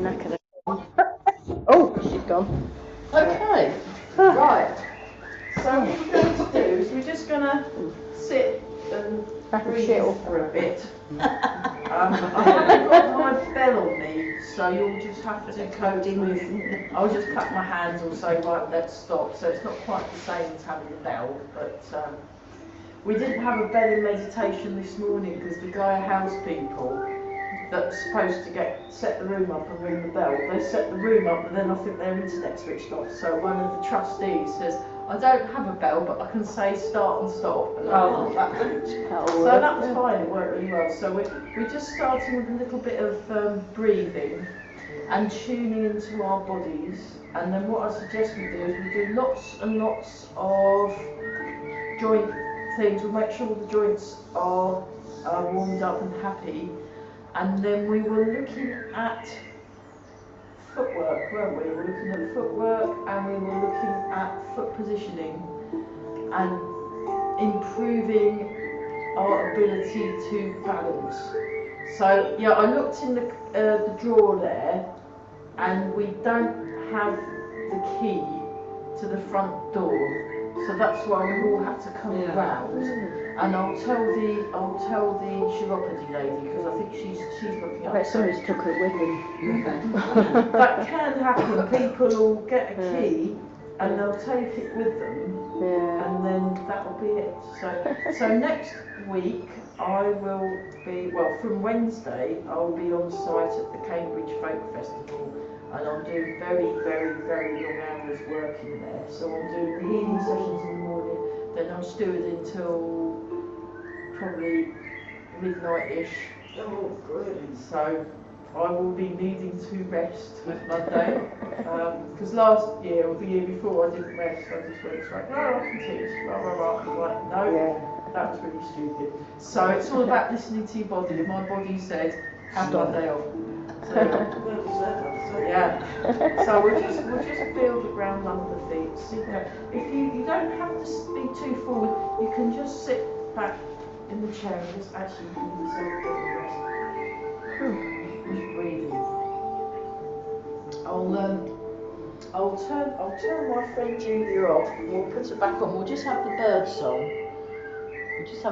knackered. Oh, she's gone. Okay, right. So what we're going to do is we're just going to sit and breathe for a bit. I haven't got my bell on me, so you'll just have to cope with. I'll just clap my hands or say, right, let's stop. So it's not quite the same as having a bell, but we didn't have a bell in meditation this morning because the Gaia House people that's supposed to set the room up and ring the bell, they set the room up and then I think their internet switched off. So one of the trustees says, I don't have a bell, but I can say start and stop. And so that was fine, it worked really well. So we're just starting with a little bit of breathing and tuning into our bodies. And then what I suggest we do is we do lots and lots of joint things. We'll make sure all the joints are warmed up and happy. And then we were looking at footwork, weren't we? We were looking at footwork and we were looking at foot positioning and improving our ability to balance. So yeah, I looked in the drawer there and we don't have the key to the front door. So that's why we all had to come around. And I'll tell the chiropody lady because I think she's looking up. I bet somebody's took it with them. That can happen. People will get a key and they'll take it with them, and then that'll be it. So next week I will be from Wednesday I'll be on site at the Cambridge Folk Festival. And I'm doing very, very, very long hours working there. So I'm doing the healing sessions in the morning, then I'm stewing until probably midnight-ish. Oh, good. So I will be needing to rest Monday. Because last year or the year before I didn't rest. I just went straight, I can teach, blah, blah, blah. I'm like, no, that was really stupid. So it's all about listening to your body. And my body said, have Monday off. So we'll just feel the ground under the feet. If you don't have to be too forward, you can just sit back in the chair and just actually give yourself a bit of rest. Just breathing. I'll turn my friend Julia off and we'll put it back on. We'll just have the bird song. So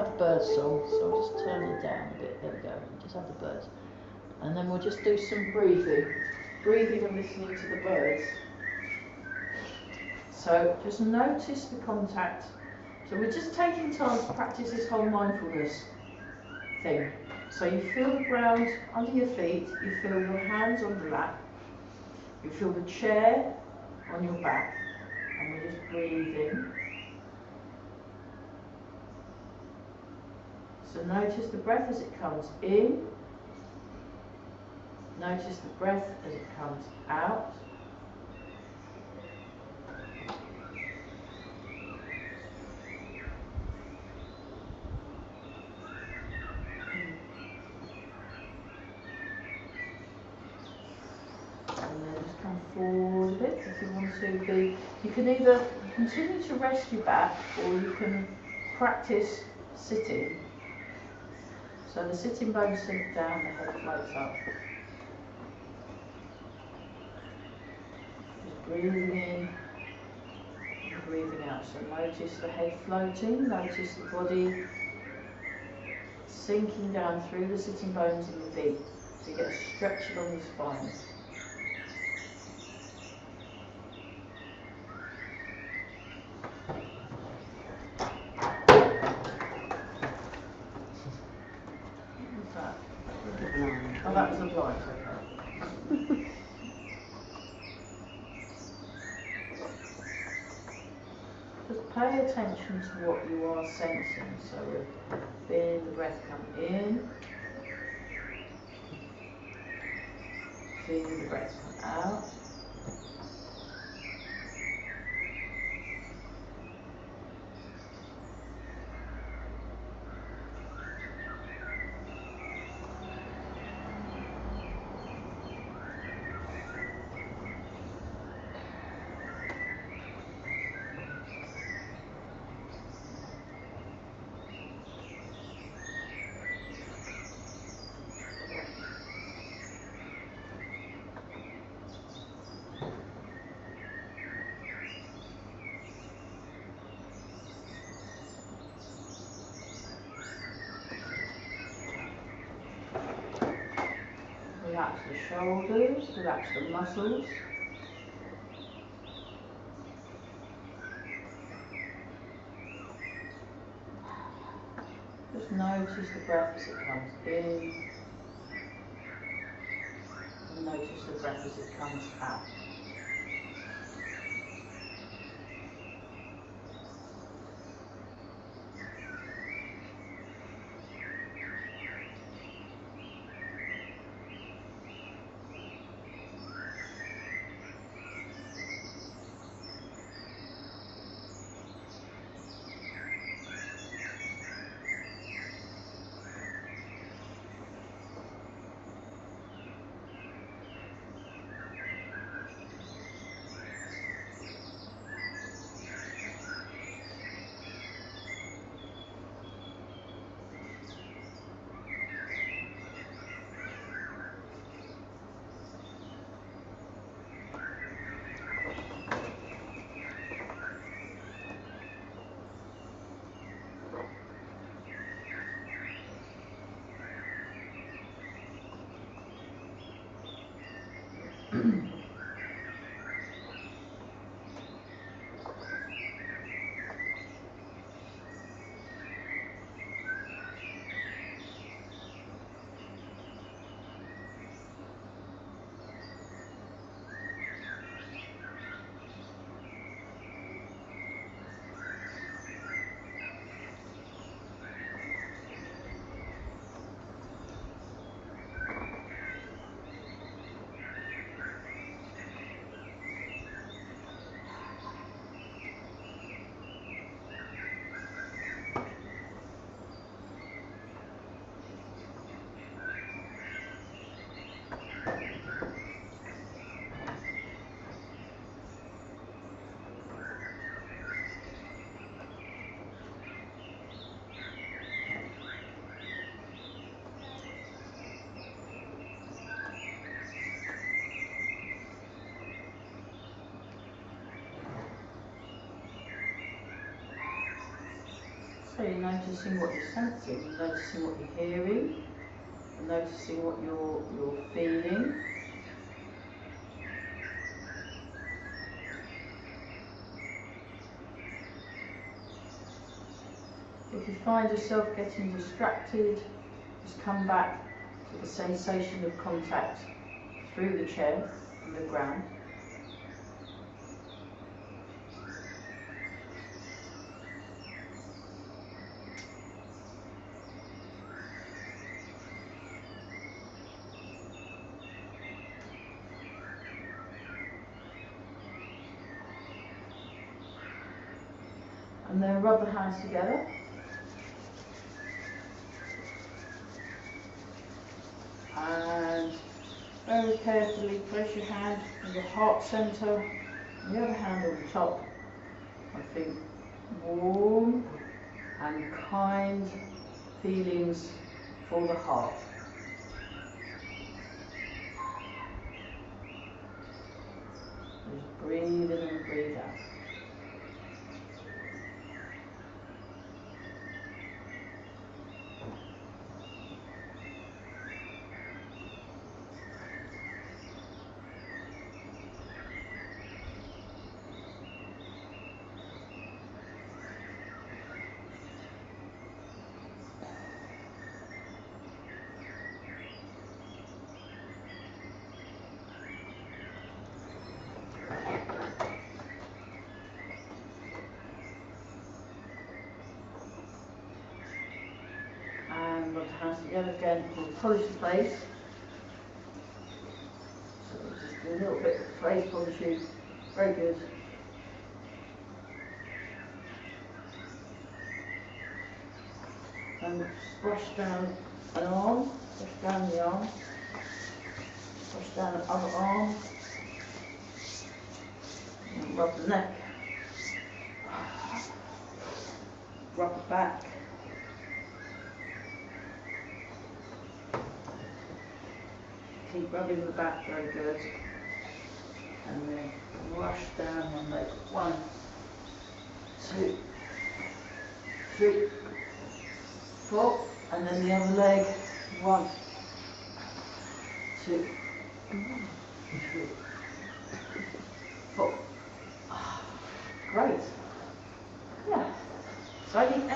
I'll just turn it down a bit. There we go. Just have the birds. And then we'll just do some breathing and listening to the birds. So just notice the contact. So we're just taking time to practice this whole mindfulness thing. So you feel the ground under your feet, you feel your hands on the lap, you feel the chair on your back, and we're just breathing. So notice the breath as it comes in. Notice the breath as it comes out. And then just come forward a bit if you want to be. You can either continue to rest your back or you can practice sitting. So the sitting bones sink down, the head floats up. Breathing in and breathing out. So notice the head floating, notice the body sinking down through the sitting bones and the feet. So you get a stretch along the spine. What was that? Oh, that was a blind. Okay. Just pay attention to what you are sensing. So we're feeling the breath come in, feeling the breath come out. shoulders, relax the muscles. Just notice the breath as it comes in, and notice the breath as it comes out. So you're noticing what you're sensing, you're noticing what you're hearing, you're noticing what you're feeling. If you find yourself getting distracted, just come back to the sensation of contact through the chair and the ground. And then rub the hands together. And very carefully place your hand in your heart centre, and the other hand on the top. I think warm and kind feelings for the heart. Just breathe in and breathe out. And rub the hands together again in the polished place. So just do a little bit of phrase polishing. Very good. And brush down an arm, brush down the arm, brush down the other arm, and rub the neck, rub the back. Keep rubbing the back, very good. And then brush down one leg. 1, 2, 3, 4. And then the other leg. 1, 2,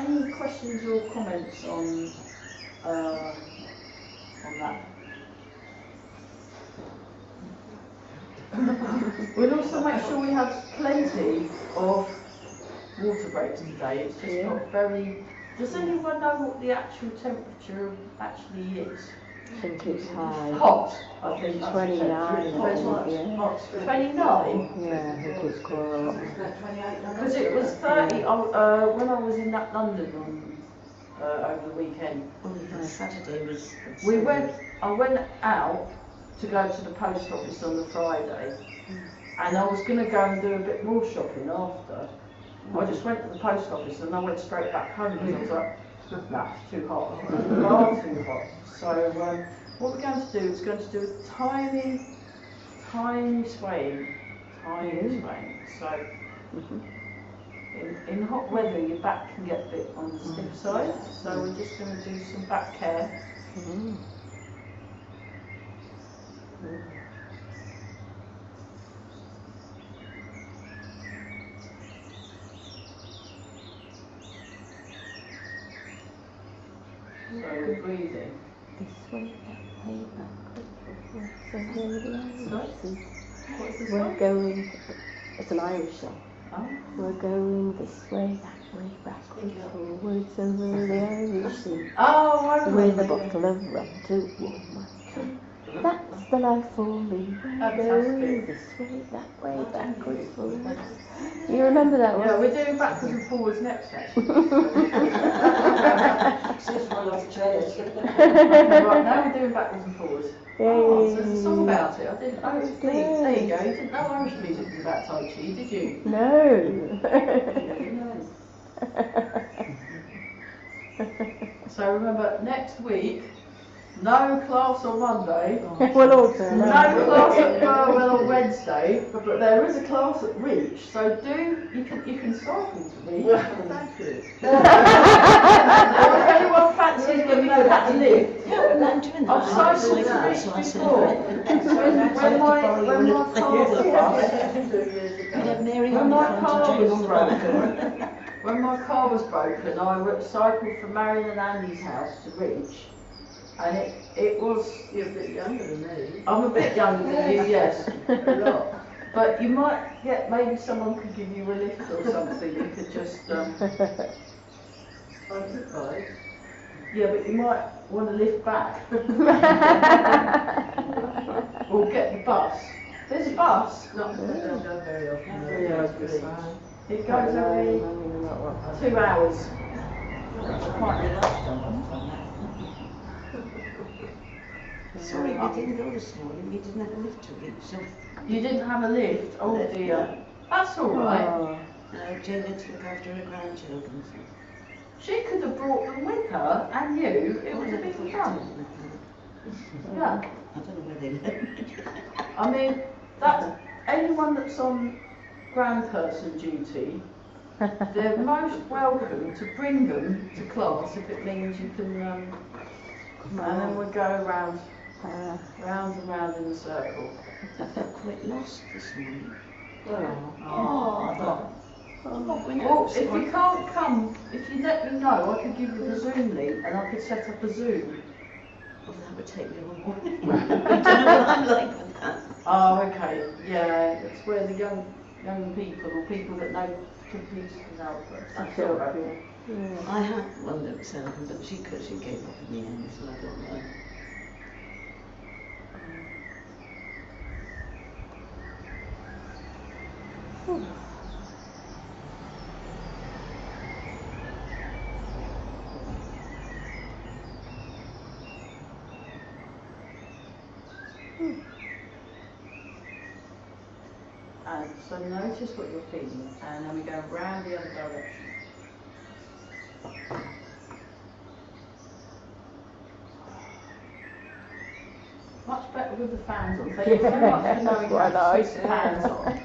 any questions or comments on that? We'll also make sure we have plenty of water breaks today. It's just not very. Does anyone know what the actual temperature actually is? I think it's high. Hot, I think. 29, I think, yeah. Hot, 29? Yeah, I think it's quite. Because it was 30 when I was in that London over the weekend. Saturday was. I went out to go to the post office on the Friday, and I was going to go and do a bit more shopping after. I just went to the post office and I went straight back home because I was like, nah, it's too hot. Far too hot. So what we're going to do is going to do a tiny swaying. So in hot weather your back can get a bit on the stiff side. So we're just going to do some back care. So we're breathing. This way, that way, backwards, so here we are. What's this We're one? going, it's an Irish song. Oh. We're going this way, that way, backwards, forwards, over the Irish Sea. Oh, I remember. With a bottle of rum to warm my tongue. That's the life for me. We're going this way, that way, backwards, forwards. You remember that one? Yeah, we're doing backwards and forwards next actually. Right, now we're doing backwards and forwards. Oh, so there's a song about it. I didn't know. There you go. You didn't know Irish music was about Tai Chi, did you? No. So remember, next week, no class on Monday. We'll all turn No up. class at Burwell on Wednesday, but there is a class at Reach. So you can cycle to Reach. Thank you. If anyone fancies giving you that lift, I've cycled to Reach before. When my car was broken, when my car was broken, I cycled from Marion and Andy's house to Reach. And it was... You're a bit younger than me. I'm a bit younger than you, yes. A lot. But you might get, maybe someone could give you a lift or something. You could just... I could buy. Yeah, but you might want to lift back. Or get the bus. There's a bus. Not that I don't go very often. Yeah, It's really. fine. It goes every 2 hours. Quite relaxed on that. Sorry, we didn't go this morning. We didn't have a lift to reach, so You didn't have a lift? Oh dear. That's all right. Jane had to look after her grandchildren. So. She could have brought them with her, and you. It would have been fun. Yeah. I don't know where they live. I mean, that's anyone that's on grandperson duty, they're most welcome to bring them to class if it means you can, and then we'll go round and round in a circle. I felt quite lost this morning. Well, if you can't come, if you let me know, I could give you the Zoom link and I could set up a Zoom. Well, that would take me all morning. I don't know what I'm like with that. Oh, okay. Yeah, it's where the young people or people that know computers can help us. That's all right. I had one that was helping, but she gave up in the end, so I don't know. And so notice what you're feeling, and then we go round the other direction. Much better with the fans on. Thank you so much for knowing how to switch the fans on.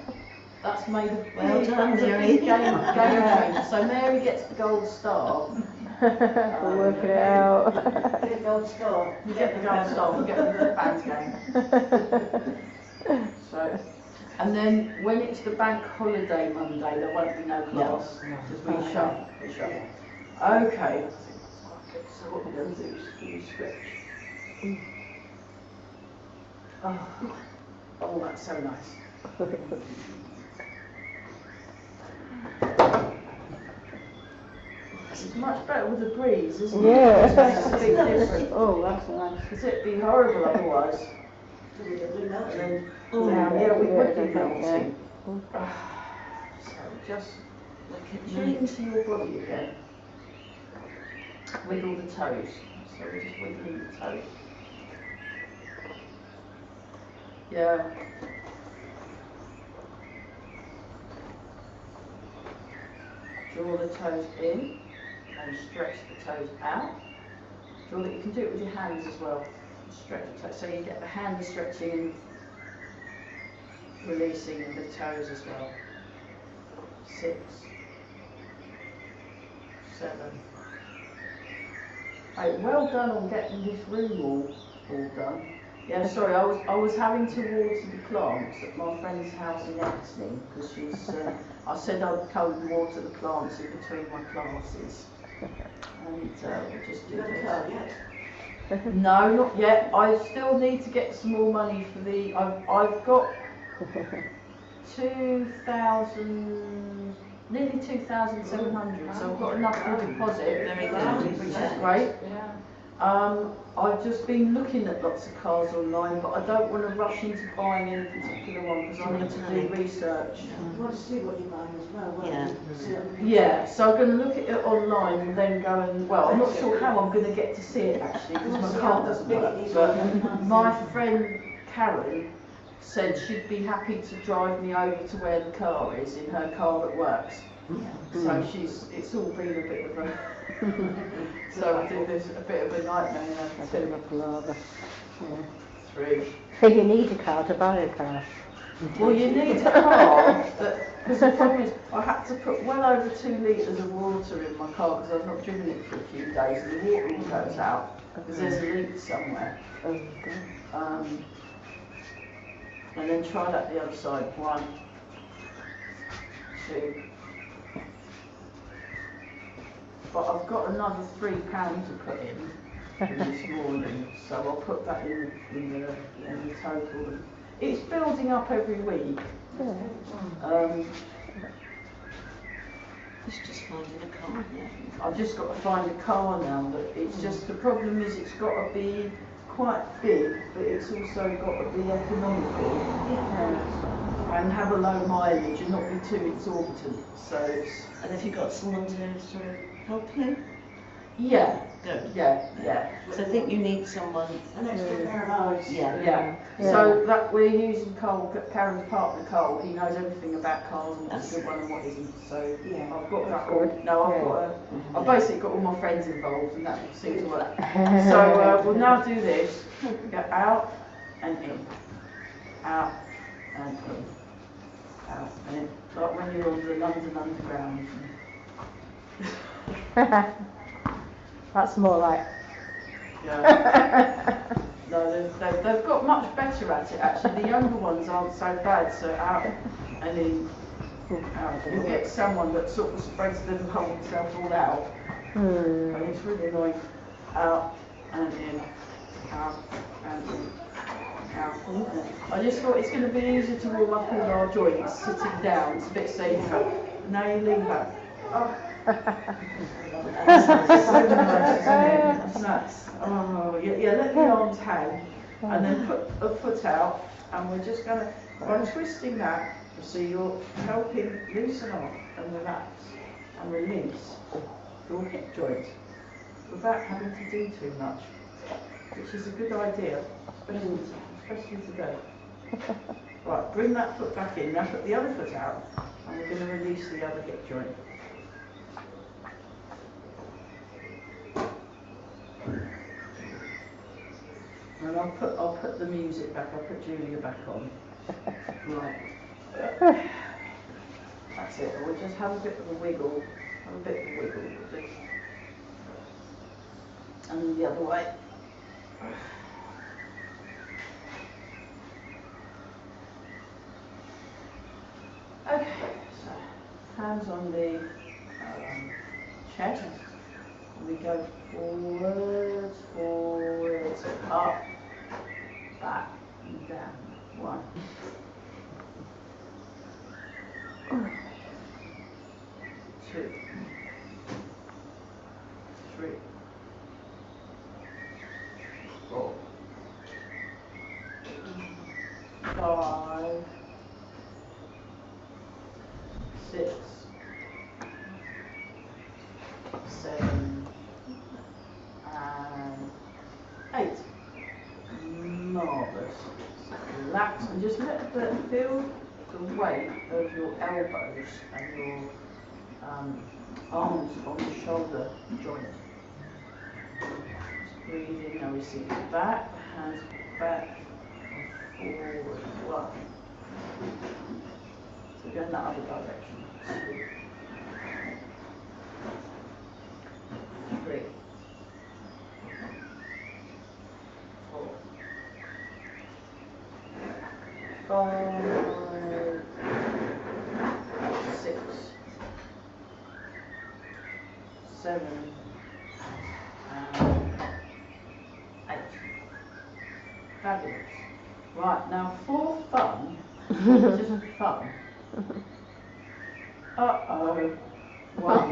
That's made a Well done, Mary. game changer. So Mary gets the gold star. We'll work it out. Get a gold star. You get the gold star, you get the fans game. So, and then when it's the bank holiday Monday, there won't be no class because we shut. Okay. So what we're going to do is do stretch. Oh, that's so nice. It's much better with the breeze, isn't it? Yeah. It makes a big difference. Oh, that's nice. Because it'd be horrible otherwise. And then, yeah, we would be melting. So just tune into your body again. Wiggle the toes. So we're just wiggling the toes. Yeah. Draw the toes in and stretch the toes out. You can do it with your hands as well. Stretch the toes. So you get the hand stretching and releasing the toes as well. 6, 7. Right, well done on getting this room all done. Yeah, sorry, I was having to water the plants at my friend's house in Exley because she's. I said I'd come and water the plants in between my classes, and we just did it. No, not yet. I still need to get some more money for the. I've got 2,000, nearly 2,700. So I've got enough for a deposit, which is great. I've just been looking at lots of cars online, but I don't want to rush into buying any particular one because I need to do research. You want to see what you're buying as well, won't you? Yeah, so I'm going to look at it online and then go and, well, I'm not sure how I'm going to get to see it actually because my car doesn't work. But my friend Karen said she'd be happy to drive me over to where the car is in her car that works. So it's all been a bit of a, so I did this a bit of a nightmare. A bit of a palaver. 3. So you need a car to buy a car. Well, you need a car, because the problem is I had to put well over 2 litres of water in my car because I've not driven it for a few days and the water all goes out because there's a leak somewhere. And then try that the other side. 1, 2. But I've got another £3 to put in from this morning, so I'll put that in the total. It's building up every week. It's just finding a car now. I've just got to find a car now, but it's just the problem is it's got to be quite big, but it's also got to be economical and have a low mileage and not be too exorbitant. So it's, And have you got someone to sort of help you? yeah, Good. yeah. So I think you need someone. An extra pair of eyes. Yeah. So that we're using Cole, Karen's partner Cole. He knows everything about cars and what's a good one and what isn't. So I've got that all. No, I've basically got all my friends involved, and that seems to work. So we'll now do this. Go out and in, out and in, out and in. Like when you're on the London Underground. That's more like. Yeah. No, they've got much better at it actually. The younger ones aren't so bad. So out and in, out. You'll get someone that sort of spreads the whole self all out. And it's really annoying. Out and in, out and in, out. I just thought it's going to be easier to warm up all our joints sitting down. It's a bit safer. Now you lean back. Oh. That's so nice, isn't it? That's nuts. Oh, yeah, let the arms hang and then put a foot out, and we're just going to, by twisting that, so you're helping loosen off and relax and release your hip joint without having to do too much, which is a good idea, especially today. Right, bring that foot back in, now put the other foot out, and we're going to release the other hip joint. And I'll put the music back, I'll put Julia back on. Right. That's it. We'll just have a bit of a wiggle. Have a bit of a wiggle with this. And the other way. Okay, so hands on the chest. We go forwards, forwards, up, back, and down. 1, 2, 3, 4, 5, 6, 7, and 8. Marvellous. Relax and just feel the weight of your elbows and your arms on the shoulder joint. Just breathe in, now we sink back, hands back and forward. 1. So go in that other direction. 2, 3, 4, 5, 6, 7, and 8. Fabulous. Right, now for fun, just fun. Uh-oh. 1,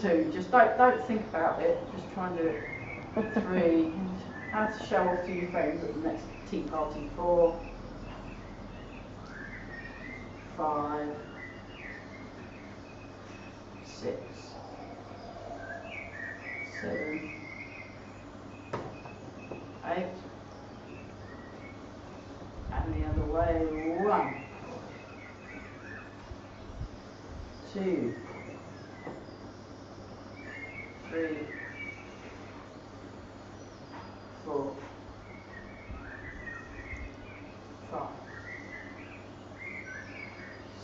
2. Just don't think about it. Just try and do it. 3. How to show off to your friends at the next tea party. 4, 5, 6, 7, 8, and the other way. 1, 2, 3, 4, 5,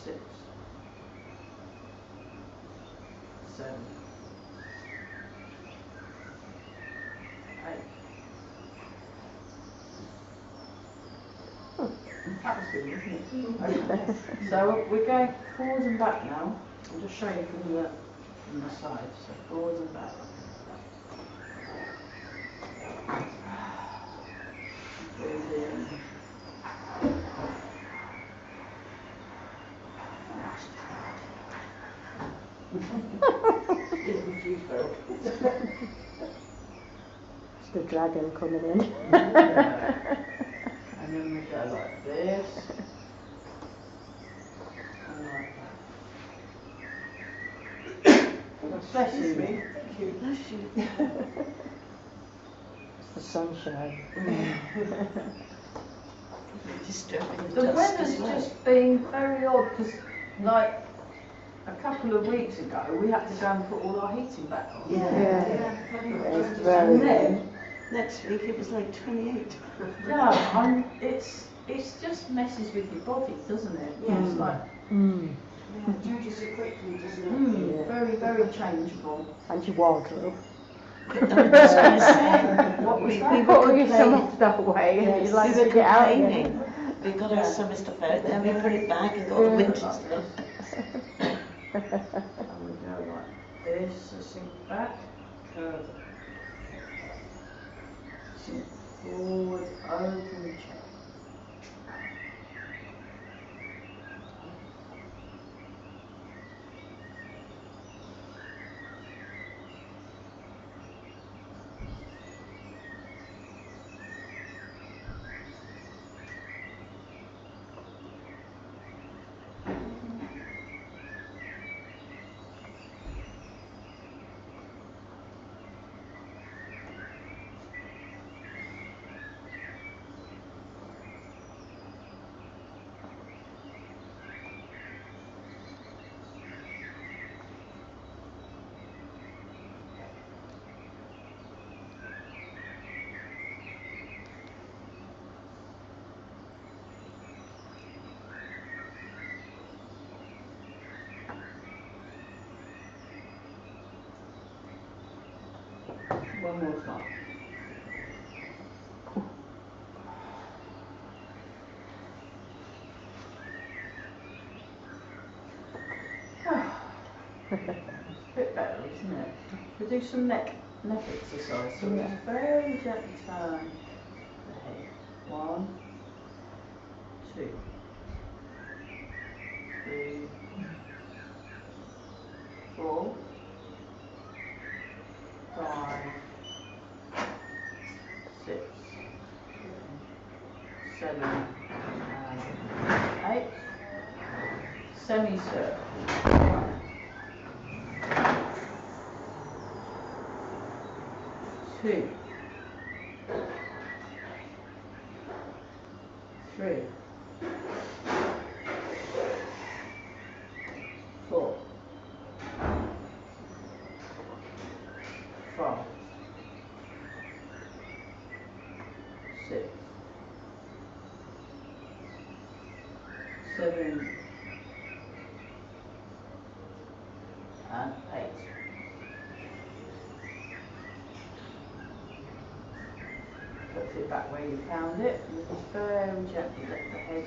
6, 7, 8. That was good, wasn't it? Okay. So we're going forwards and back now. I'll just show you from the side. So forwards and back. Breathe in. It's the dragon coming in. And then we go like this. And like that. Bless you. Thank you. Bless you. It's the sunshine. Disturbing The dust weather's as well. just been very odd because, like, a couple of weeks ago we had to go and put all our heating back on. Yeah. It's And very then, Next week it was like 28. yeah, it's just messes with your body, doesn't it? Yeah. It's like, Mm. Yeah, it changes so quickly, doesn't it? Yeah. very, very changeable. And your wardrobe. I was going to say, What was we that? were Put all your complaining. summer stuff away and Yes, you like we to were get out complaining. again. We got our Yeah. summer stuff out, then we put it back and got the winter stuff. And we go like this, so sink back, curve, sink forward, open chest. One more time. It's a bit better, isn't isn't it? We'll do some neck exercise. So we just very gently turn the head. 1, 2, 3, 4, 5, 6, 7, and 8. Semicircle. 2, 3, 4, 5, 6, 7, and 8. Put it back where you found it, and just very gently let the head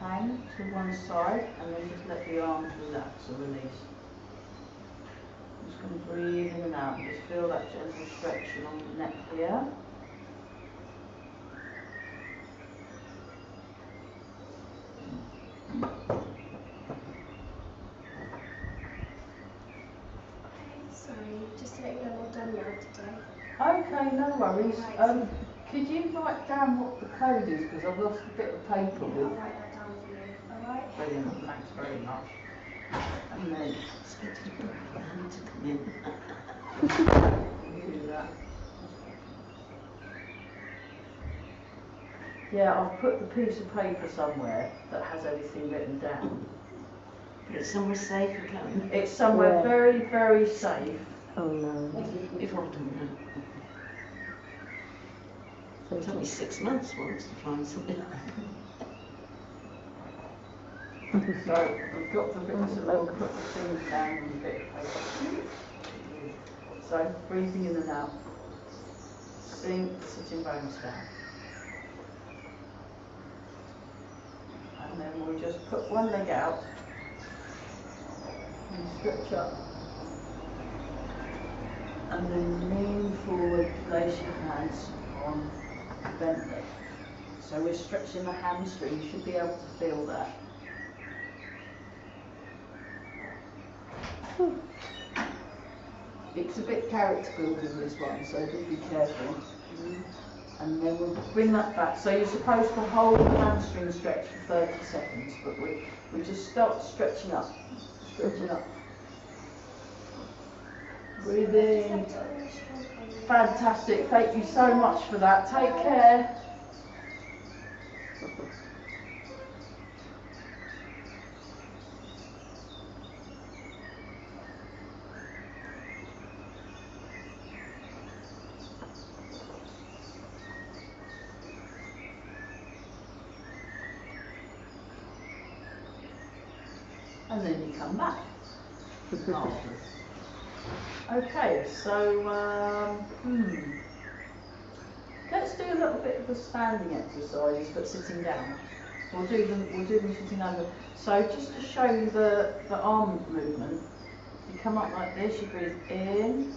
hang to one side, and then just let the arms relax and release. I'm just going to breathe in and out, and just feel that gentle stretch along the neck here. Sorry, just to let you know we're done now today. Okay, no worries. Could you write down what the code is, because I've lost a bit of paper I'll with. write that down for you, alright? Brilliant, thanks very much. And then Expected the hand to come in. do that. Yeah, I've put the piece of paper somewhere that has everything written down. But it's somewhere safe and going. It's somewhere Yeah. very, very safe. Oh no. If I don't know. So It took me 6 months once to find something. So we've got the bits of we'll put the things down on the bit of paper. So breathing in and out. Sink the sitting bones down. And then we'll just put one leg out and stretch up. And then lean forward, place your hands on the bent leg. So we're stretching the hamstring, you should be able to feel that. It's a bit character building, this one, so do be careful. And then we'll bring that back. So you're supposed to hold the hamstring stretch for 30 seconds, but we just start stretching up. Stretching up. Breathe in. Fantastic. Thank you so much for that. Take care. And then you come back. Okay, so let's do a little bit of the standing exercises, but sitting down. We'll do them sitting over. So just to show you the arm movement, you come up like this. You breathe in.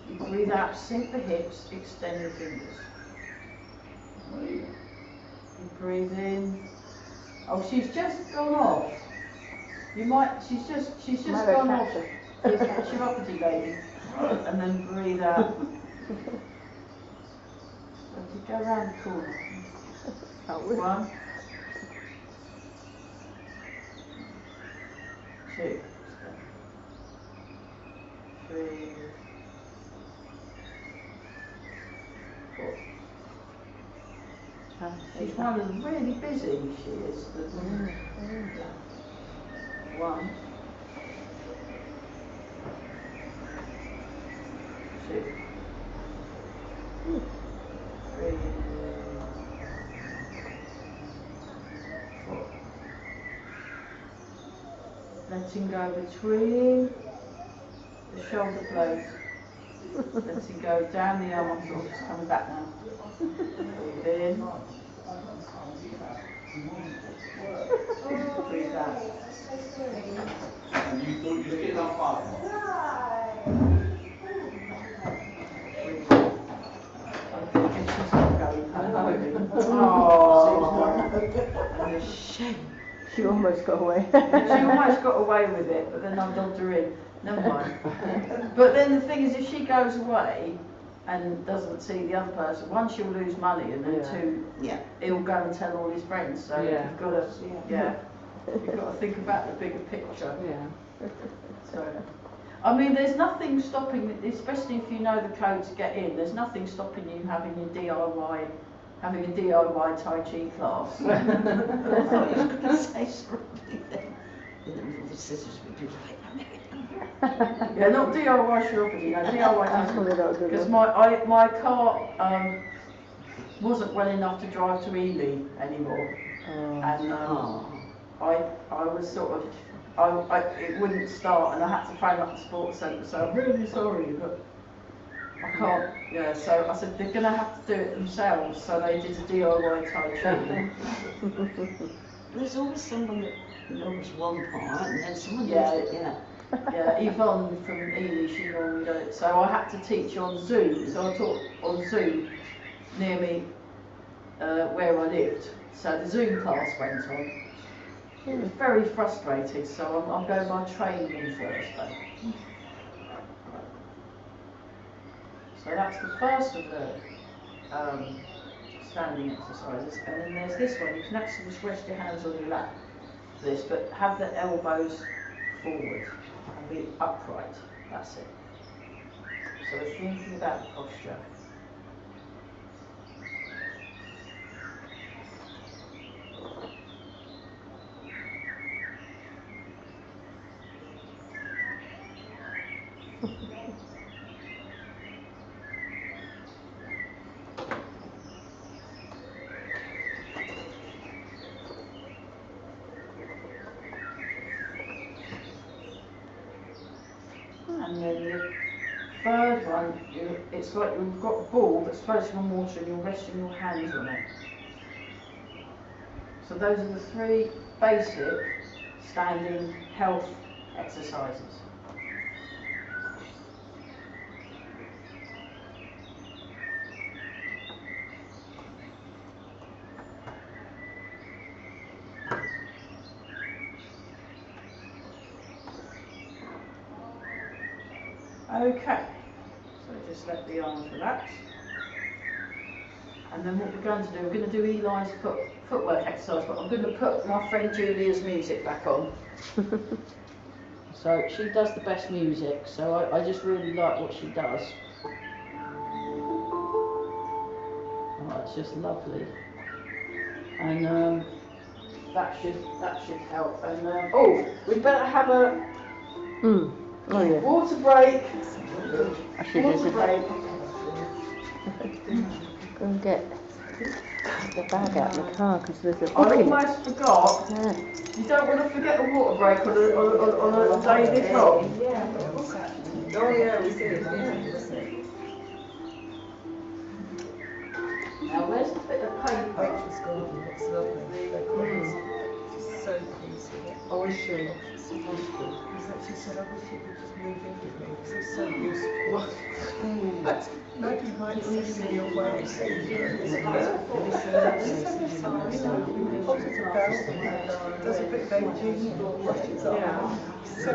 You breathe out. Sink the hips. Extend your fingers. You breathe in. Oh, she's just gone off. You might, she's just gone off. Yes, catch your uppity lady. And then breathe out. So you go around the corner. 1, 2, 3, 4. She's one of them really busy, she is. 1, 2, 3, 4. Letting go between the shoulder blades. Letting go down the arm. It's coming back now. Breathe in. Read that. And you thought you were getting on fire? Oh, shame. She almost got away. She almost got away with it, but then I dogged her in. Never mind. But then the thing is, if she goes away and doesn't see the other person, one, she'll lose money, and then two, he'll go and tell all his friends. So you've got to, you've got to think about the bigger picture. Yeah. So, I mean, there's nothing stopping, especially if you know the code to get in. There's nothing stopping you having your DIY. Having a DIY Tai Chi class. I thought you were going to say something then. And then with all the scissors we do like Yeah, not DIY chiropody, no, DIY because my car wasn't well enough to drive to Ely anymore. And I was sort of, it wouldn't start, and I had to phone up the sports centre, so I'm really sorry, but I can't, so I said they're going to have to do it themselves, so they did a DIY Tai Chi. There's always someone that knows one part, and then someone knows Yvonne from Ely, she normally does it, so I had to teach on Zoom, so I taught on Zoom near me where I lived, so the Zoom class went on. It was very frustrated, so I'm going by train on Thursday. So that's the first of the standing exercises, and then there's this one. You can actually just rest your hands on your lap for this, but have the elbows forward and be upright. That's it. So we're thinking about the posture. And then the third one, it's like you've got a ball that's floating on water and you're resting your hands on it. So those are the three basic standing health exercises. Okay, so just let the arms relax. And then what we're going to do, we're going to do Eli's footwork exercise, but I'm going to put my friend Julia's music back on. So she does the best music, so I just really like what she does. Oh, it's just lovely. And that should help. And we better have a water break. Water break. Go and get the bag out of the car because there's a book I almost forgot. Yeah. You don't want to forget a water break on a day this hot. Oh yeah, we see it. Now where's the bit of paper? It's lovely. She's so pleased with it. Oh, is she? She said, I wish you could just move in with me because it's so useful. Nobody might see me or where it's does a bit of aging or washes up. So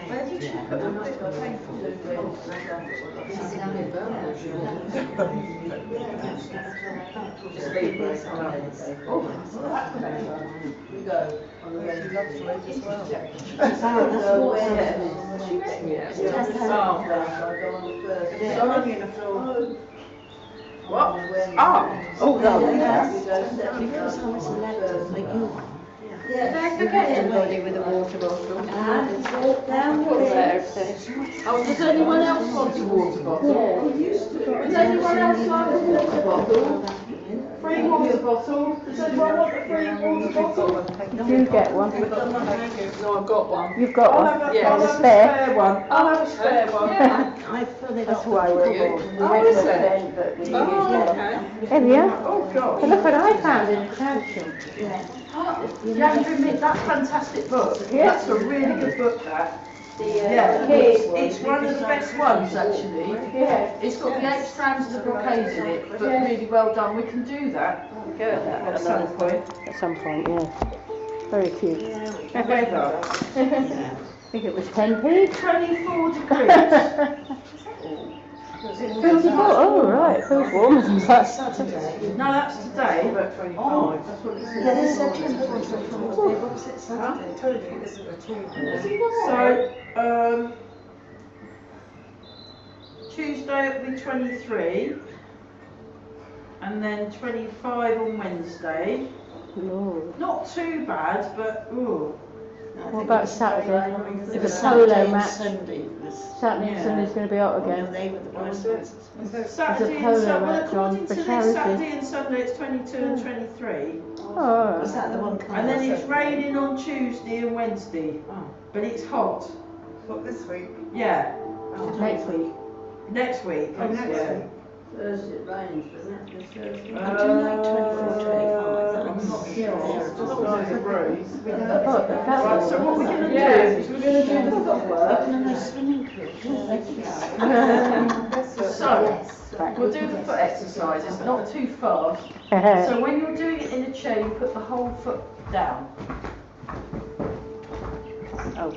where did she put the bit of paper? We go. She loves to eat as well. What? Oh, no. Because I was 11, like you were. Everybody with a water bottle. Walk down Does anyone else want a water bottle? Does anyone else like a water bottle? Free water bottle? Does anyone want a free water bottle? Did you get one? No, I've got one. You've got one? I'll Yeah, have a a spare. spare one. I'll have a spare one. I fill it That's up. why we're Oh, is it? There we are. Oh, gosh. Hey, look what I found in the crowd shop. You have to admit, that fantastic book. That's a really good book, that. Yeah, kids. it's one of the best ones, actually. Yeah. It's got the 8 strands of brocade in it, but really well done. We can do that at some point. At some point, yeah. Very cute. Weather, I think it was 10p. 24 degrees. Feels oh right, feels warmer than that. Saturday. No, that's today. About 25. Oh. That's what it says. Yeah, there's September 24. What's it Saturday? Totally, it isn't at all. So, Tuesday it'll be 23, and then 25 on Wednesday. Lord. Not too bad, but ooh. What about Saturday? It The was polo Saturday and match. Sunday. Was, Saturday and Yeah. Sunday's going to be out oh, again. they were the worst ones. Saturday polo and Sunday, well, match on according for to this, charity. Saturday and Sunday it's 22 and 23. Oh, Was that the one? And then it's raining on Tuesday and Wednesday, but it's hot. What, this week? Yeah, next week. next week. Oh, next yeah. week. Thursday it rains, doesn't it? This Thursday. I do like 24, 25. I'm not sure. It's just like a breeze. Right, So what we're going to do is we're going to do the footwork. Open a nice swimming pool. So, we'll do the foot exercises, not too fast. So when you're doing it in a chair, you put the whole foot down. Oh.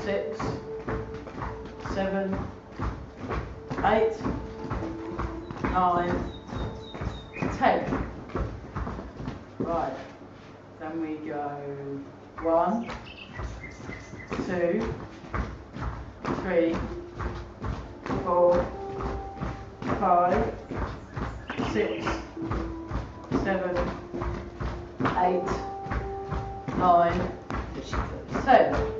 Six, 7, 8, 9, 10. Right. Then we go 1, 2, 3, 4, 5, 6, 7, 8, 9, 10.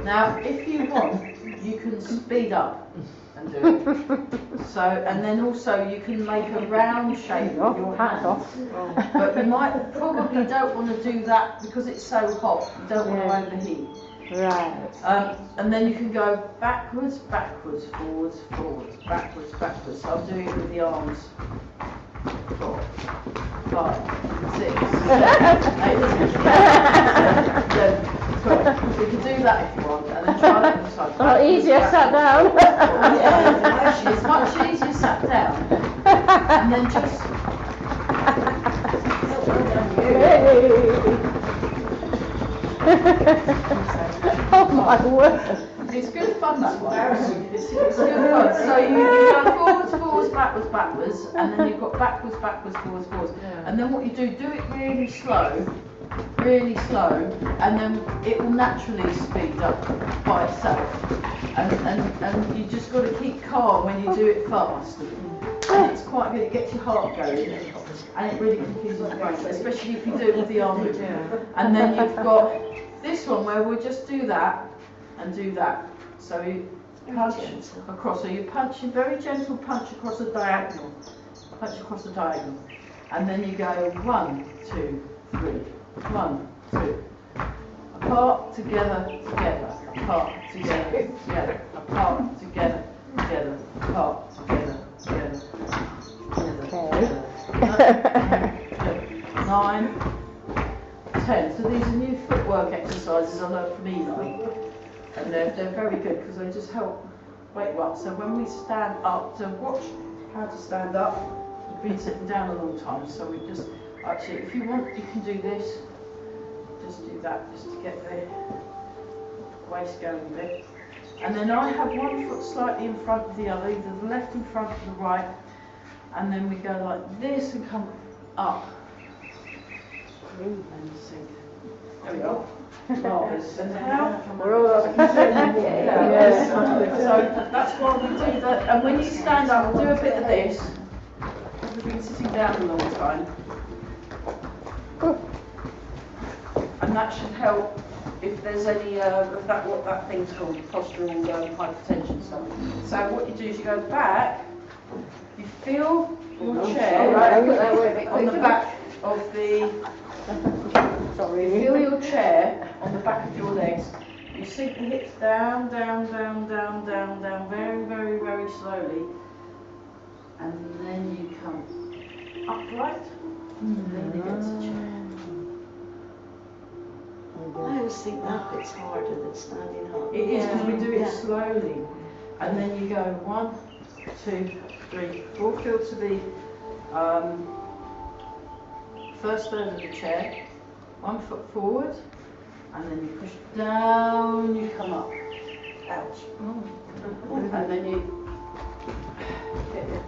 Now, if you want, you can speed up and do it. So, and then also you can make a round shape with your Hats hand. off. But you might probably don't want to do that because it's so hot. You don't want Yeah. to overheat. Right. And then you can go backwards, backwards, forwards, forwards, backwards, backwards. So I'm doing it with the arms. 4, 5, 6, 7, 8, 10, 12. You can do that if you want, and then try that exercise. Oh, easier sat down. Yeah, it's much easier sat down. And then just Oh my word. it's good fun that one. It's good fun. So you go forwards, forwards, backwards, backwards, and then you've got backwards, backwards, forwards, forwards. And then what you do it really slow, and then it will naturally speed up by itself. And you just got to keep calm when you do it fast. And it's quite good, it gets your heart going, and it really confuses the brain, especially if you do it with the arm movement. And then you've got this one where we'll just do that and do that. So you punch across, so you punch, a very gentle punch across the diagonal, and then you go 1, 2, 3, 1, 2, apart, together, together, apart, together, together, apart, together, together, apart, together, together, together. Okay. 9, 10. So these are new footwork exercises I learned from Eli, and they're very good because they just help wake you up. So when we stand up, to watch how to stand up. We've been sitting down a long time, so we just actually, if you want, you can do this. Just do that, just to get the waist going a bit. And then I have one foot slightly in front of the other, either the left in front or the right. And then we go like this and come up. And sink. There we go. Nice. And now We're all up. yeah. So that's why we do that. And when you stand up, do a bit of this. We've been sitting down a long time. And that should help if there's any of that, what that thing's called, postural hypertension stuff. So what you do is you go back, you feel your chair on the back of the, you feel your chair on the back of your legs. You sink the hips down, down, down, down, down, down, very, very very slowly, and then you come upright, and then you get to chair. I always think that bit's harder than standing up. It is, because we do it Yeah. slowly. And then you go 1, 2, 3, 4. Feel to the first third of the chair. 1 foot forward, and then you push down, you come up. Ouch. And then you hit it.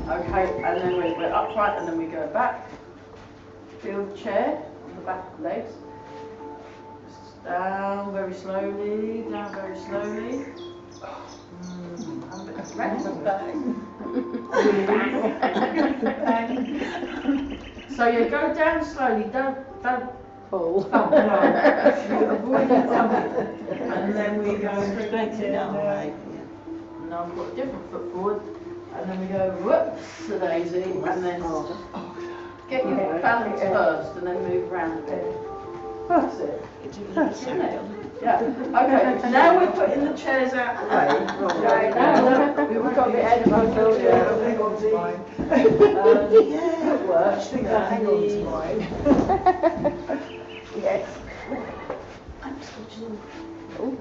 Okay, and then we're upright, and then we go back. Feel the chair on the back of the legs. Down very slowly, down very slowly. Have a bit of rest. So you go down slowly, don't Full. thump low. You avoid it thumping. And then we go Straight down, right? and now we've got a different foot forward. And then we go whoops to daisy, and then get your balance first, and then move around a bit. That's it. Isn't it? Yeah. Okay. Now we're putting the chairs out the way. Right. Now we've got the head of our shoulders. Hang on to mine. Good work. Hang on to mine. Yes. I'm switching. Oh.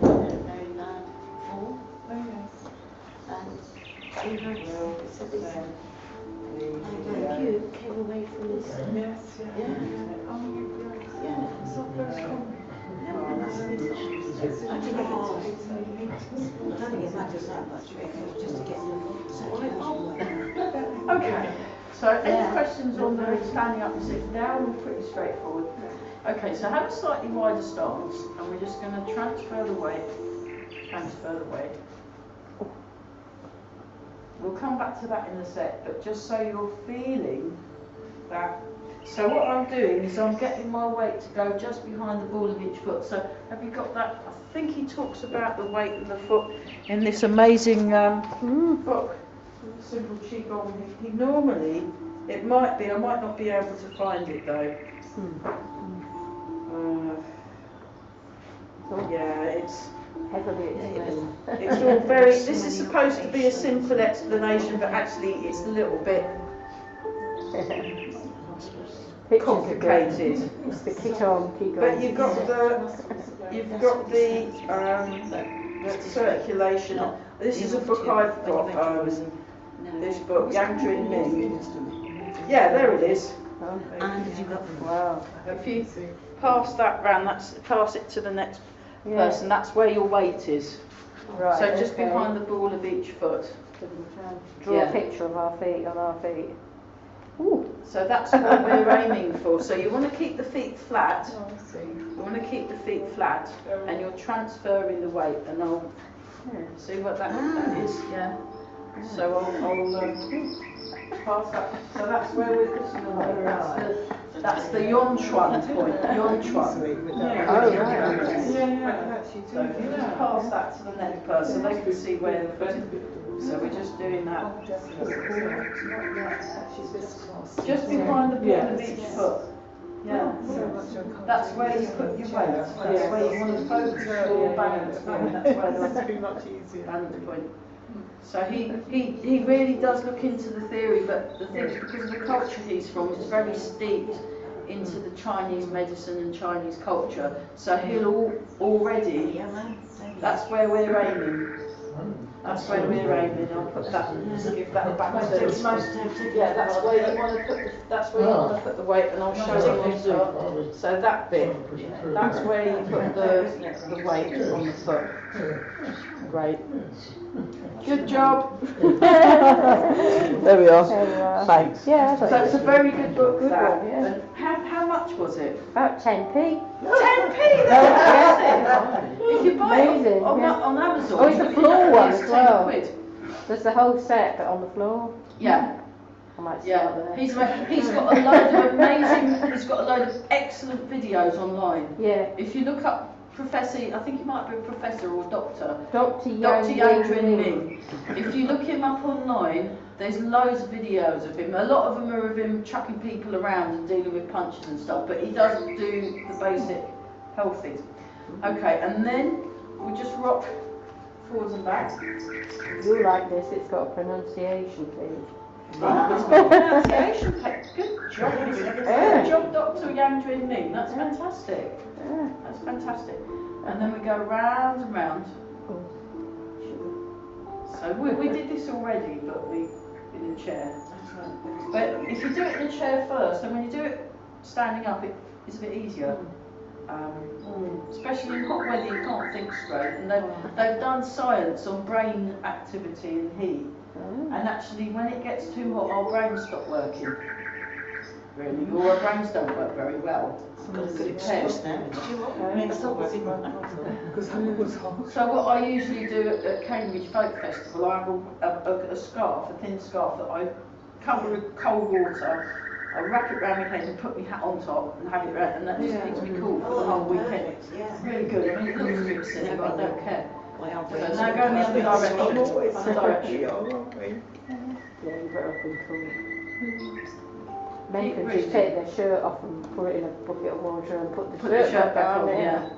Very loud. Fall. Oh, yes. And you came away from this. Yes, yeah. Yeah. Oh, you Yeah. It's not very common. I don't think it matters that much, really, just to get Okay. So any questions on the standing up and sitting down? Pretty straightforward. Okay. So have a slightly wider stance, and we're just going to transfer the weight. Transfer the weight. We'll come back to that in a sec, but just so you're feeling that. So what I'm doing is I'm getting my weight to go just behind the ball of each foot. So have you got that? I think he talks about the weight of the foot in this amazing book, Simple Qigong. He normally, it might be, I might not be able to find it though. Yeah, it's all very, this is supposed to be a simple explanation, but actually it's a little bit complicated. It's the Qigong. But you've got the circulation. This is a book I've got, this book, Yang Jun Ming. Yeah, there it is. And have you got Wow. If you pass that round, pass it to the next person, that's where your weight is. Right. So just behind the ball of each foot. Draw a picture of our feet on our feet. Ooh. So that's what we're aiming for. So you want to keep the feet flat. Oh, I see. You want to keep the feet flat, and you're transferring the weight. And I'll see what that is. Yeah. So I'll pass that. So that's where we're putting the weight. That's the Yon Chuan point. Yon Chuan. Oh, right. So if you just pass that to the next person, they can see where the foot is. So we're just doing that. Just behind the ball of each foot. Yeah. That's where you put your weight. That's where you want to focus your balance point. That's where That's the be much easier. balance point. So he really does look into the theory, but the thing is, because of the culture he's from, it's very steeped into the Chinese medicine and Chinese culture. So he'll already, that's where we're aiming. That's where we're aiming. I'll put that, give that back to the, yeah, that's where you want to put the, that's where you want to put the weight, and I'll show you also. So that bit, that's where you put the weight on the foot. Great. Good job. There we are. Thanks. Yeah, So it's a very good book. Good that. one, yeah. And how much was it? About 10p. 10p. That's amazing. If you buy it Amazing, on yeah. Amazon, Oh, it's you the can floor get one it as as well. 10 quid. There's the whole set, but on the floor. Yeah. I might start Yeah, there. he's got a load of amazing, he's got a load of excellent videos online. Yeah. If you look up Professor, I think he might be a professor or doctor, Dr. Dr. Yang Yang Ming. If you look him up online, there's loads of videos of him. A lot of them are of him chucking people around and dealing with punches and stuff, but he doesn't do the basic healthy. Okay, and then we just rock forwards and back. You like this, it's got a pronunciation thing. Ah, it's got a pronunciation page. Good job. Good job, Dr. Yang Jun Ning. That's fantastic. That's fantastic. And then we go round and round. So we did this already, but we in the chair. But if you do it in the chair first, and when you do it standing up, it's a bit easier. Especially in hot weather, you can't think straight. And they've done science on brain activity and heat. And actually, when it gets too hot, our brains stop working. Really, or our brains don't work very well. I've got a good excuse now. It's not working right. Because it was hot. So what I usually do at Cambridge Folk Festival, I have a scarf, a thin scarf that I cover with cold water. I wrap it around my head and put my hat on top and have it around, and that just keeps me cool for the whole weekend. It's really good. I mean, it looks a bit silly, but I don't care. So now go in the other direction. Other direction. Yeah, you better have been cool. Men can just take their shirt off and put it in a bucket of water and put the shirt back on. Yeah.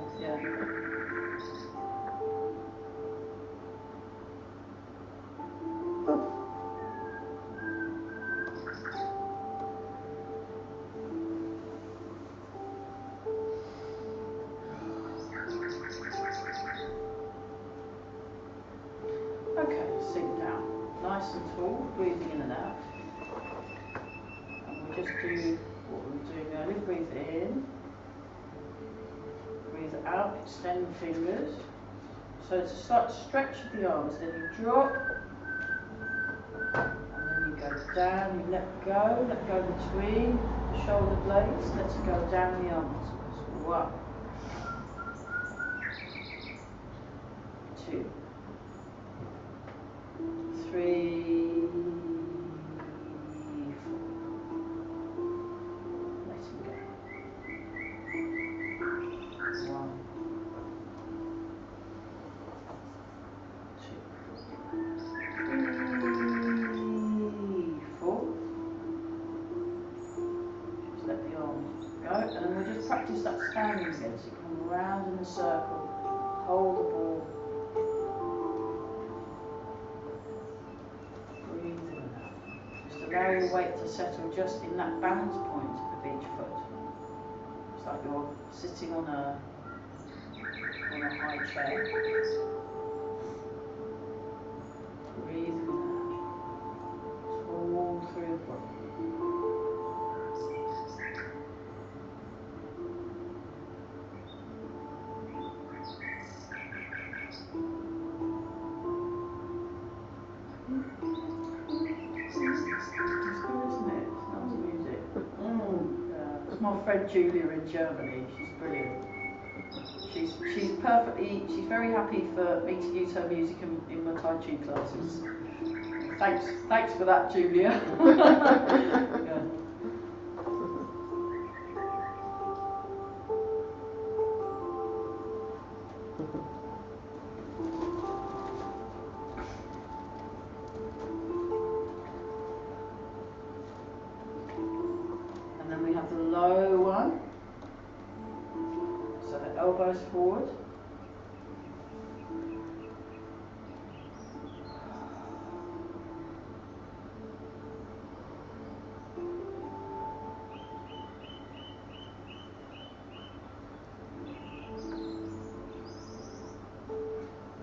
Okay, sit down. Nice and tall, breathing in and out. And we'll just do what we were doing earlier. Breathe in. Breathe out, extend the fingers. So it's a slight stretch of the arms, then you drop. And then you go down, you let go between the shoulder blades, let it go down the arms. 1, 2, 3, 4. Let him go. 1, 2, 3, 4. Just let the arms go, and then we'll just practice that standing again. So you come around in a circle, hold the ball. Allow your weight to settle just in that balance point of each foot. It's like you're sitting on a high chair. Breathe in and out. All through the body. My friend Julia in Germany, she's brilliant. She's very happy for me to use her music in my Tai Chi classes. Thanks for that, Julia. Yeah. And then we have the low one. So the elbows forward.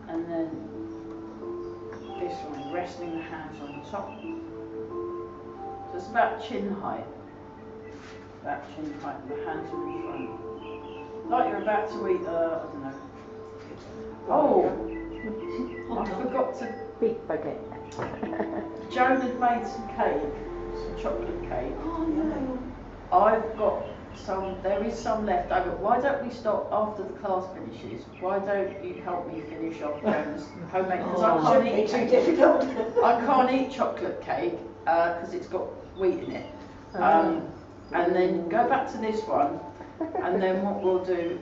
And then this one, resting the hands on top. So it's about chin height. About chin height, and the hands are in front. Like you're about to eat, I don't know. Oh, I forgot to. Big baguette. Joan had made some cake, some chocolate cake. Oh no. I've got some, there is some left over. Why don't we stop after the class finishes? Why don't you help me finish off Joan's homemade? Because I can't eat too difficult. I can't eat chocolate cake because it's got wheat in it. And then go back to this one, and then what we'll do,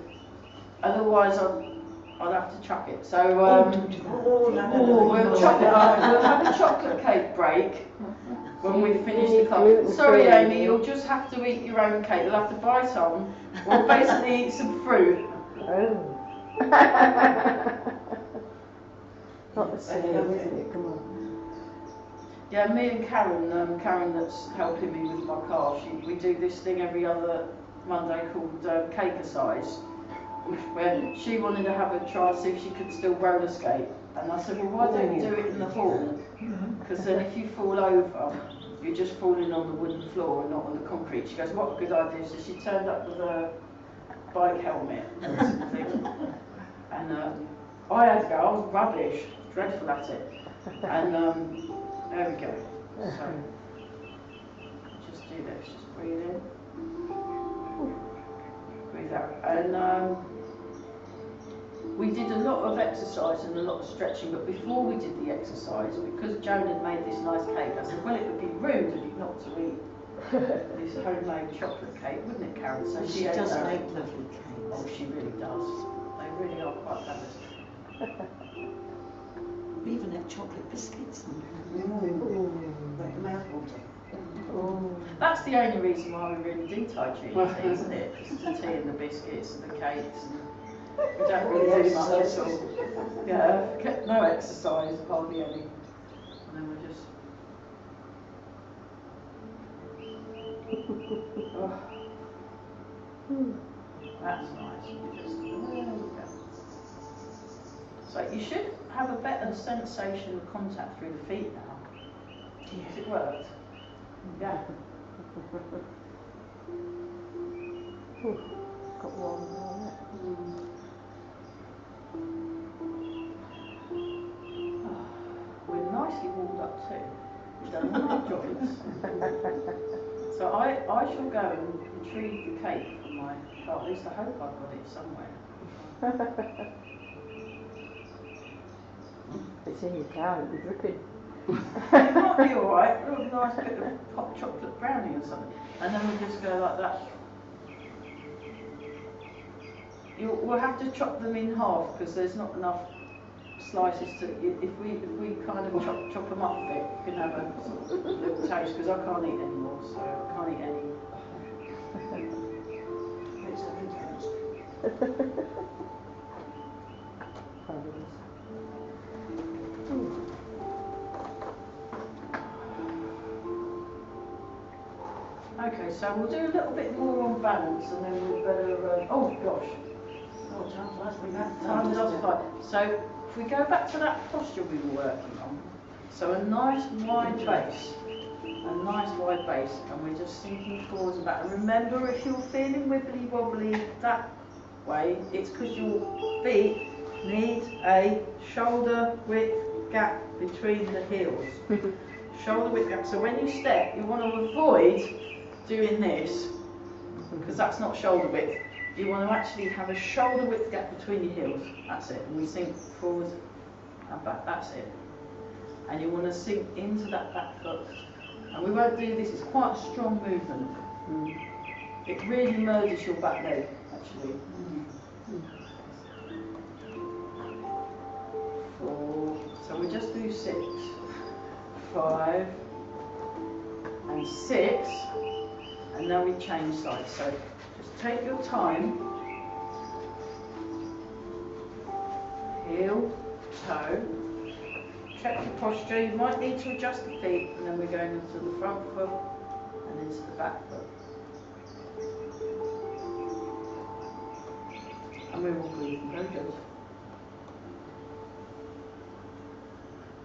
otherwise I'd have to chuck it. So we'll have a chocolate cake break when we finish the class. Sorry Amy, you'll just have to eat your own cake. You'll have to buy some. We'll basically eat some fruit Oh. Not the same, isn't it? Come on. Yeah, me and Karen, Karen that's helping me with my car, we do this thing every other Monday called Cake-a-Size, where she wanted to have a try to see if she could still roller skate. And I said, well, why don't you do it in the hall? Because then if you fall over, you're just falling on the wooden floor and not on the concrete. She goes, what a good idea. So she turned up with a bike helmet and something. And I had to go, I was rubbish, dreadful at it. And there we go. So, just do this, just breathe in, breathe out. And we did a lot of exercise and a lot of stretching, but before we did the exercise, because Joan had made this nice cake, I said, well, it would be rude of you not to eat this homemade chocolate cake, wouldn't it, Karen? So She ate does that. make lovely cakes. Oh, she really does. They really are quite fabulous. We even have chocolate biscuits. Like a mouthwater. That's the only reason why we really do Tai Chi, isn't it? It's the tea and the biscuits and the cakes. And we don't really do much at all. Yeah, no exercise, hardly any. And then we're just... Oh. That's nice. You just... So you should have a better sensation of contact through the feet now. Has it worked? Yeah. Got one on it. We're nicely warmed up too. We've done all our joints. So I shall go and retrieve the cake from my car. At least I hope I've got it somewhere. It's in your car, it'll be dripping. It might be alright. A nice bit of hot chocolate brownie or something. And then we'll just go like that. We'll have to chop them in half because there's not enough slices to. If we kind of chop them up a bit, you can have a little taste because I can't eat any more, so I can't eat any. It's having carrots. Fabulous. Okay, so we'll do a little bit more on balance and then we'll better. Oh gosh. Oh, time flies. We've had Time does fly. So if we go back to that posture we were working on, so a nice wide base, and we're just sinking forwards and back. And remember, if you're feeling wibbly wobbly that way, it's because your feet need a shoulder width gap between the heels. Shoulder width gap. So when you step, you want to avoid doing this because that's not shoulder width. You want to actually have a shoulder width gap between your heels. That's it. And we sink forward and back. That's it. And you want to sink into that back foot. And we won't do this. It's quite a strong movement. It really merges your back leg, actually. 4. So we just do 6, 5, and 6, and then we change sides. So just take your time. Heel, toe. Check your posture. You might need to adjust the feet, and then we're going into the front foot and into the back foot. And we're all breathing. Very good.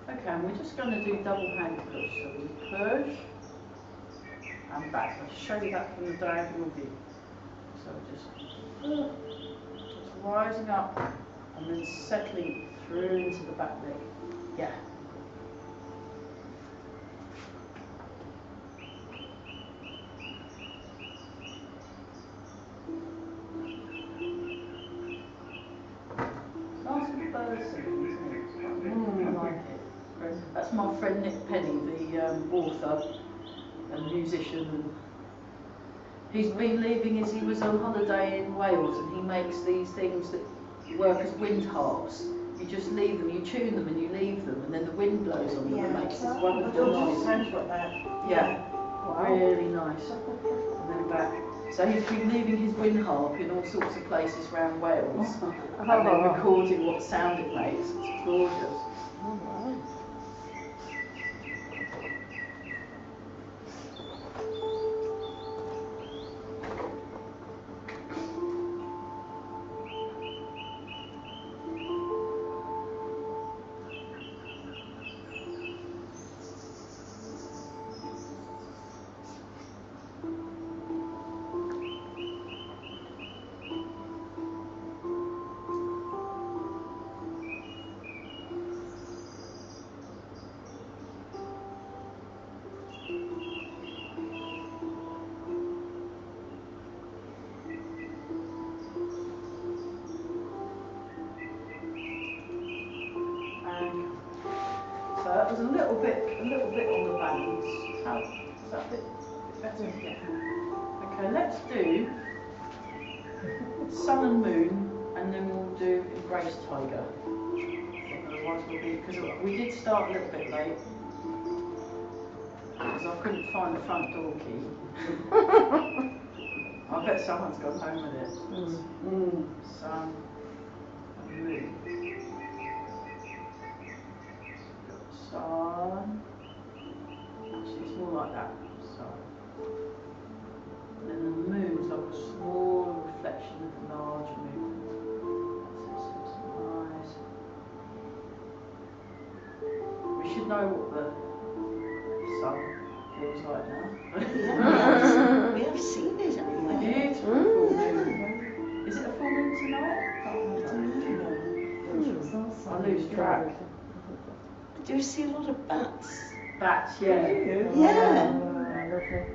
Okay, and we're just going to do double hand push. So we push and back. I'll show you that from the diagonal view. So just rising up and then settling through into the back leg. Yeah. Nice and bursting, isn't it? I like it. That's my friend Nick Penny, the author and musician. And he's been living as he was on holiday in Wales, and he makes these things that work as wind harps. You just leave them, you tune them and you leave them, and then the wind blows on them and makes this wonderful noise. Sounds like that. Yeah, really nice. And then back. So he's been leaving his windharp in all sorts of places around Wales and then Oh. recording what sound it makes. It's gorgeous. Oh, wow. So that was a little bit on the balance. How is that a bit better? Yeah. Okay, let's do Sun and Moon, and then we'll do Embrace Tiger. Otherwise we'll be, because we did start a little bit late because I couldn't find the front door key. I bet someone's gone home with it. Sun and Moon. Sun. Actually, it's more like that. Sun. And then the moon's like a small reflection of the large moon. That's nice. We should know what the sun feels like now. We have seen it anyway. Beautiful full moon. Is it a full moon tonight? I lose track. Do you see a lot of bats? Bats, yeah. Yeah.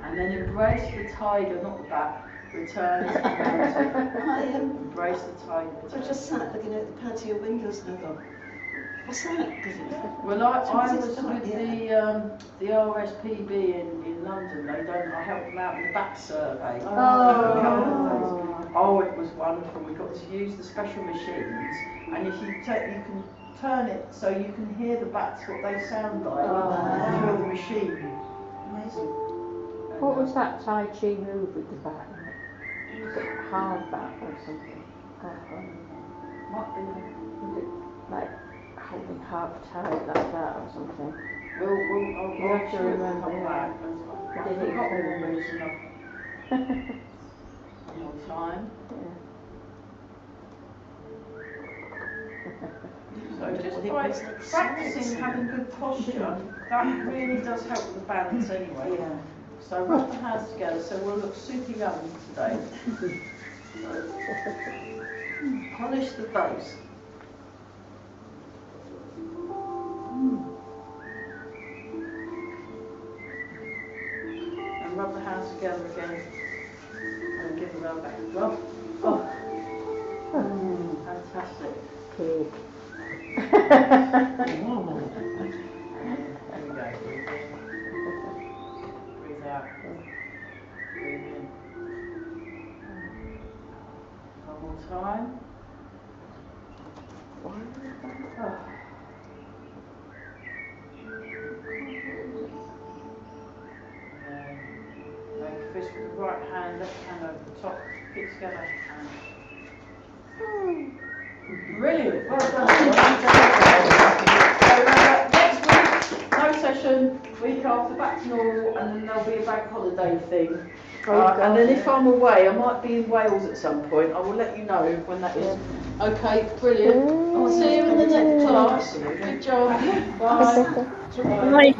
And then embrace the tiger, not the bat. Return to reality. I Embrace the tiger. I just sat looking at the patio windows and I thought, what's that? Well, I Something's was dark, with yeah. the RSPB in London. I helped them out in the bat survey. Oh, it was wonderful. We got to use the special machines, and if you can turn it so you can hear the bats what they sound like through the machine. Amazing. What was that Tai Chi move with the bat in it? Was it hard bat or something? Might be. Was it like holding half tight like that or something? I'll You have to sure remember, come yeah. back. I Did it forgot very all much. these enough. One more time. So just by practicing having good posture, that really does help with the balance anyway. Yeah. So rub the hands together so we'll look super young today. Polish the face. And rub the hands together again. And give them a back rub. Oh. Fantastic. Kid. There we go. Breathe in. Breathe out. Breathe in. One more time. Oh. And make a fist with the right hand, left hand over the top, feet together, and brilliant. Well done. So next week, no session. Week after, back to normal, and then there'll be a bank holiday thing. And then if I'm away, I might be in Wales at some point. I will let you know when that is. Okay, brilliant. I'll see you in the next class. Good job. Bye. Bye.